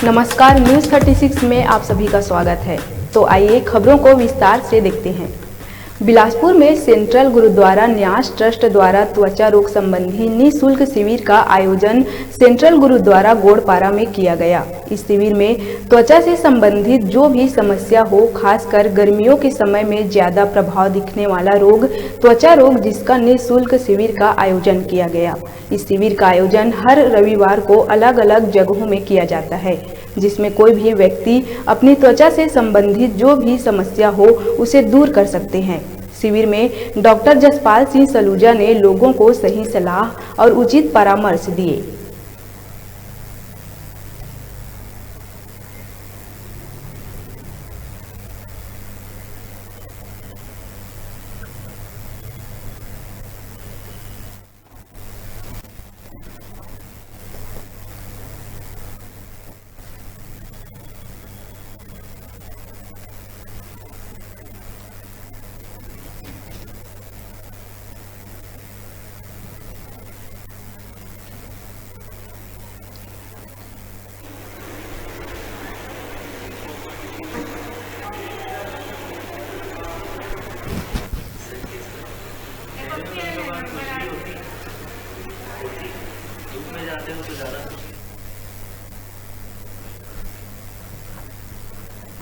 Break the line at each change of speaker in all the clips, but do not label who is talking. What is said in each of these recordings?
नमस्कार, न्यूज़ 36 में आप सभी का स्वागत है। तो आइए खबरों को विस्तार से देखते हैं। बिलासपुर में सेंट्रल गुरुद्वारा न्यास ट्रस्ट द्वारा त्वचा रोग संबंधी निःशुल्क शिविर का आयोजन सेंट्रल गुरुद्वारा गोड़पारा में किया गया। इस शिविर में त्वचा से संबंधित जो भी समस्या हो, खासकर गर्मियों के समय में ज्यादा प्रभाव दिखने वाला रोग त्वचा रोग, जिसका निःशुल्क शिविर का आयोजन किया गया। इस शिविर का आयोजन हर रविवार को अलग अलग जगहों में किया जाता है, जिसमें कोई भी व्यक्ति अपनी त्वचा से संबंधित जो भी समस्या हो उसे दूर कर सकते हैं। शिविर में डॉक्टर जसपाल सिंह सलूजा ने लोगों को सही सलाह और उचित परामर्श दिए।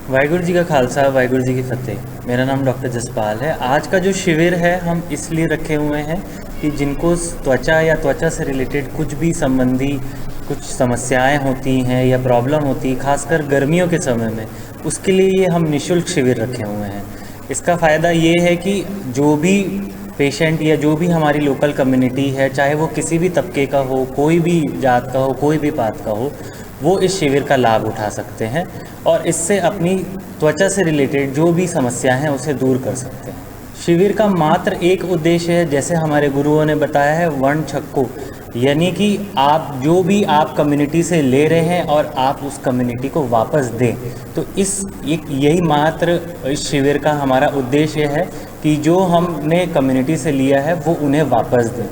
वाहिगुरु जी का खालसा, वाहिगुरु जी की फतेह। मेरा नाम डॉक्टर जसपाल है। आज का जो शिविर है हम इसलिए रखे हुए हैं कि जिनको त्वचा या त्वचा से रिलेटेड कुछ भी संबंधी कुछ समस्याएं होती हैं या प्रॉब्लम होती है, खासकर गर्मियों के समय में, उसके लिए ये हम निःशुल्क शिविर रखे हुए हैं। इसका फ़ायदा ये है कि जो भी पेशेंट या जो भी हमारी लोकल कम्युनिटी है, चाहे वो किसी भी तबके का हो, कोई भी जात का हो, कोई भी पात का हो, वो इस शिविर का लाभ उठा सकते हैं और इससे अपनी त्वचा से रिलेटेड जो भी समस्या हैं उसे दूर कर सकते हैं। शिविर का मात्र एक उद्देश्य है, जैसे हमारे गुरुओं ने बताया है, वर्ण छक्को, यानी कि आप जो भी आप कम्युनिटी से ले रहे हैं और आप उस कम्युनिटी को वापस दें। तो यही मात्र इस शिविर का हमारा उद्देश्य है कि जो हमने कम्युनिटी से लिया है वो उन्हें वापस दें।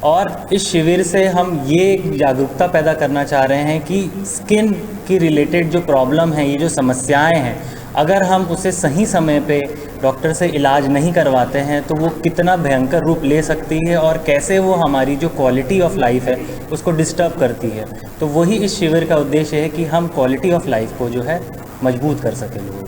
और इस शिविर से हम ये जागरूकता पैदा करना चाह रहे हैं कि स्किन की रिलेटेड जो प्रॉब्लम है, ये जो समस्याएं हैं, अगर हम उसे सही समय पे डॉक्टर से इलाज नहीं करवाते हैं तो वो कितना भयंकर रूप ले सकती है और कैसे वो हमारी जो क्वालिटी ऑफ लाइफ है उसको डिस्टर्ब करती है। तो वही इस शिविर का उद्देश्य है कि हम क्वालिटी ऑफ लाइफ को जो है मजबूत कर सकें लोगों।